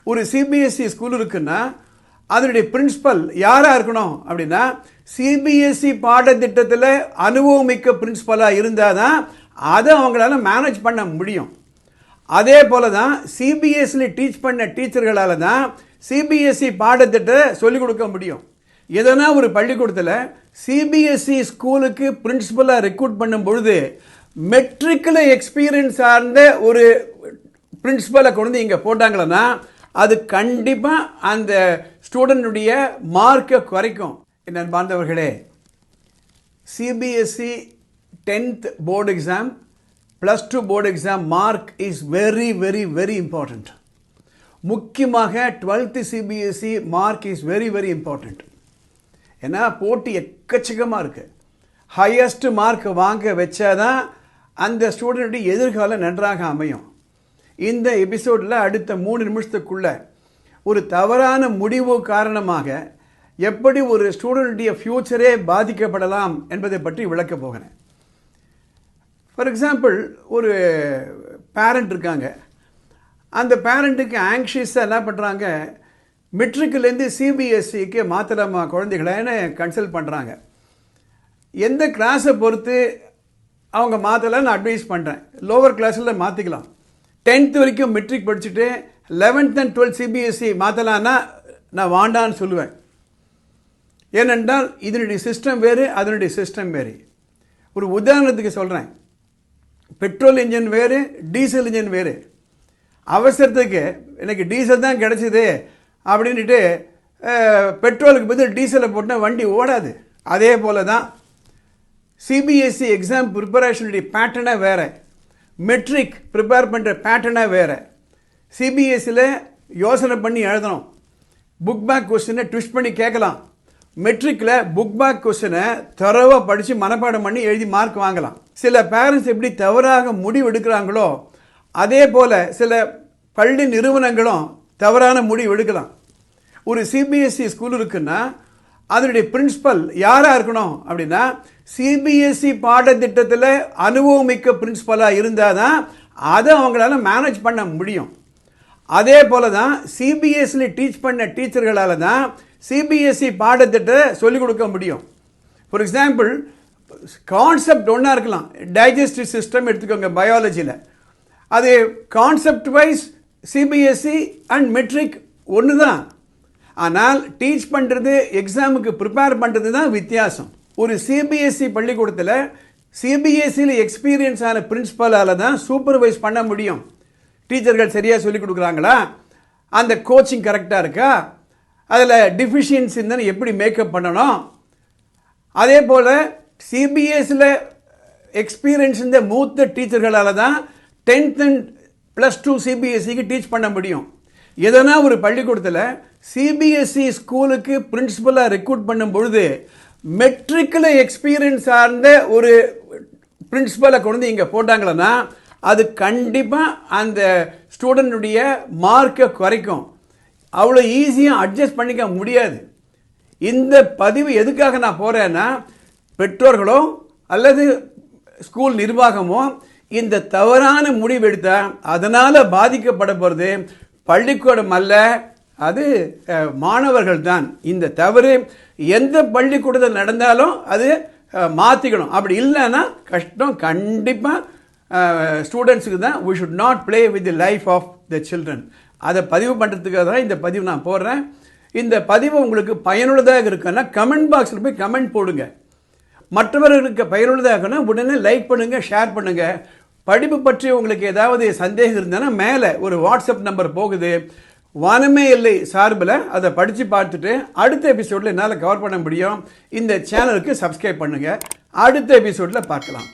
ஒரு CBSE school இருக்குன்னா அதனுடைய பிரின்சிபல் யாராக இருக்கணும் அப்படின்னா சிபிஎஸ்சி பாடத்திட்டத்தில் அனுபவமிக்க பிரின்சிபலாக இருந்தால் தான் அதை அவங்களால மேனேஜ் பண்ண முடியும். அதே போல தான் சிபிஎஸ்சியில் டீச் பண்ண டீச்சர்களால் தான் சிபிஎஸ்சி பாடத்திட்டத்தை சொல்லிக் கொடுக்க முடியும். எதனா ஒரு பள்ளிக்கூடத்தில் சிபிஎஸ்சி ஸ்கூலுக்கு பிரின்சிபலாக ரெக்ரூட் பண்ணும் பொழுது மெட்ரிக்கில் எக்ஸ்பீரியன்ஸ் சார்ந்த ஒரு பிரின்சிபலை கொண்டு இங்கே போட்டாங்களன்னா அது கண்டிப்பாக அந்த ஸ்டூடெண்ட்டுடைய மார்க்கை குறைக்கும். என்ன பாந்தவர்களே, CBSE 10th board exam +2 board exam mark is very very very important. முக்கியமாக 12th CBSE mark is very very important. ஏன்னா போட்டி எக்கச்சக்கமாக இருக்குது. ஹையஸ்ட் மார்க் வாங்க வச்சாதான் அந்த ஸ்டூடெண்ட்டுடைய எதிர்காலம் நன்றாக அமையும். இந்த எபிசோடில் அடுத்த 3 நிமிஷத்துக்குள்ள ஒரு தவறான முடிவு காரணமாக எப்படி ஒரு ஸ்டூடெண்ட்டுடைய ஃப்யூச்சரே பாதிக்கப்படலாம் என்பதை பற்றி விளக்க போகிறேன். ஃபார் எக்ஸாம்பிள், ஒரு பேரண்ட் இருக்காங்க. அந்த பேரண்ட்டுக்கு ஆங்ஷியஸாக என்ன பண்ணுறாங்க, மெட்ரிக்லேருந்து சிபிஎஸ்சிக்கு மாற்றலாமா குழந்தைகளேன்னு கன்சல்ட் பண்ணுறாங்க. எந்த கிளாஸை பொறுத்து அவங்க மாற்றலான்னு அட்வைஸ் பண்ணுறேன். லோவர் கிளாஸில் மாற்றிக்கலாம். 10th வரைக்கும் மெட்ரிக் படிச்சுட்டு 11th and 12th சிபிஎஸ்சி மாற்றலான்னா நான் வாண்டான்னு சொல்லுவேன். ஏனென்றால் இதனுடைய சிஸ்டம் வேறு, அதனுடைய சிஸ்டம் வேறு. ஒரு உதாரணத்துக்கு சொல்கிறேன். பெட்ரோல் இன்ஜின் வேறு, டீசல் இன்ஜின் வேறு. அவசரத்துக்கு எனக்கு டீசல் தான் கிடச்சிது அப்படின்ட்டு பெட்ரோலுக்கு பதில் டீசலை போட்டால் வண்டி ஓடாது. அதே போல் தான் சிபிஎஸ்சி எக்ஸாம் ப்ரிப்பரேஷனுடைய பேட்டர்னே வேறு, மெட்ரிக் ப்ரிப்பேர் பண்ணுற பேட்டர்னே வேறு. சிபிஎஸ்சியில் யோசனை பண்ணி எழுதணும், புக் பேக் கொஸ்டினை ட்விஸ்ட் பண்ணி கேட்கலாம். மெட்ரிக்கில் புக் பேக் கொஸ்டினை தரவாக படித்து மனப்பாடம் பண்ணி எழுதி மார்க் வாங்கலாம். சில பேரண்ட்ஸ் எப்படி தவறாக முடிவு எடுக்கிறாங்களோ அதே போல் சில பள்ளி நிறுவனங்களும் தவறான முடிவு எடுக்கலாம். ஒரு சிபிஎஸ்சி ஸ்கூல் இருக்குன்னா அதனுடைய பிரின்சிபல் யாராக இருக்கணும் அப்படின்னா சிபிஎஸ்சி பாடத்திட்டத்தில் அனுபவமிக்க பிரின்சிபலாக இருந்தால் தான் அதை அவங்களால மேனேஜ் பண்ண முடியும். அதே போல தான் சிபிஎஸ்சியில் டீச் பண்ண டீச்சர்களால் தான் சிபிஎஸ்சி பாடத்திட்டத்தை சொல்லிக் கொடுக்க முடியும். ஃபார் எக்ஸாம்பிள், கான்செப்ட் ஒன்றா இருக்கலாம். டைஜஸ்டிவ் சிஸ்டம் எடுத்துக்கோங்க பயாலஜியில். அது concept wise CBSE and matric ஒன்று தான். ஆனால் டீச் பண்ணுறது, எக்ஸாமுக்கு ப்ரிப்பேர் பண்ணுறது தான் வித்தியாசம். ஒரு சிபிஎஸ்சி பள்ளிக்கூடத்தில் சிபிஎஸ்சியில் எக்ஸ்பீரியன்ஸ் ஆன பிரின்சிபலால் தான் சூப்பர்வைஸ் பண்ண முடியும். டீச்சர்கள் சரியாக சொல்லிக் கொடுக்குறாங்களா, அந்த கோச்சிங் கரெக்டாக இருக்கா, அதில் டிஃபிஷியன்சி இருந்தால் எப்படி மேக்கப் பண்ணணும். அதே போல் சிபிஎஸ்சியில் எக்ஸ்பீரியன்ஸ் இந்த மூத்த டீச்சர்களால் தான் 10th and +2 சிபிஎஸ்சிக்கு டீச் பண்ண முடியும். எதனா ஒரு பள்ளிக்கூடத்தில் சிபிஎஸ்சி ஸ்கூலுக்கு பிரின்சிபலாக ரெக்ரூட் பண்ணும் பொழுது மெட்ரிக்கில் எக்ஸ்பீரியன்ஸ் சார்ந்த ஒரு பிரின்சிபலை கொண்டு இங்கே போட்டாங்களன்னா அது கண்டிப்பாக அந்த ஸ்டூடெண்ட்டுடைய மார்க்கை குறைக்கும். அவ்வளோ ஈஸியாக அட்ஜஸ்ட் பண்ணிக்க முடியாது. இந்த பதிவு எதுக்காக நான் போகிறேன்னா, பெற்றோர்களோ அல்லது ஸ்கூல் நிர்வாகமோ இந்த தவறான முடிவு எடுத்தால் அதனால் பாதிக்கப்பட போகிறது பள்ளிக்கூடம் அல்ல, அது மாணவர்கள் தான். இந்த தவறு எந்த பள்ளிக்கூடத்தில் நடந்தாலும் அது மாற்றிக்கணும். அப்படி இல்லைன்னா கஷ்டம் கண்டிப்பாக ஸ்டூடெண்ட்ஸுக்கு தான். we should not play with the life of the children. அதை பதிவு பண்ணுறதுக்காக தான் இந்த பதிவு நான் போடுறேன். இந்த பதிவு உங்களுக்கு பயனுள்ளதாக இருக்குன்னா கமெண்ட் பாக்ஸில் போய் கமெண்ட் போடுங்க. மற்றவர்களுக்கு பயனுள்ளதாக இருக்குன்னா உடனே லைக் பண்ணுங்கள், ஷேர் பண்ணுங்கள். படிப்பு பற்றி உங்களுக்கு ஏதாவது சந்தேகம் இருந்ததுன்னா மேலே ஒரு வாட்ஸ்அப் நம்பர் போகுது, வானமே இல்லை சார்பில். அதை படித்து பார்த்துட்டு அடுத்த எபிசோடில் என்னால் கவர் பண்ண முடியும். இந்த சேனலுக்கு சப்ஸ்கிரைப் பண்ணுங்கள். அடுத்த எபிசோடில் பார்க்கலாம்.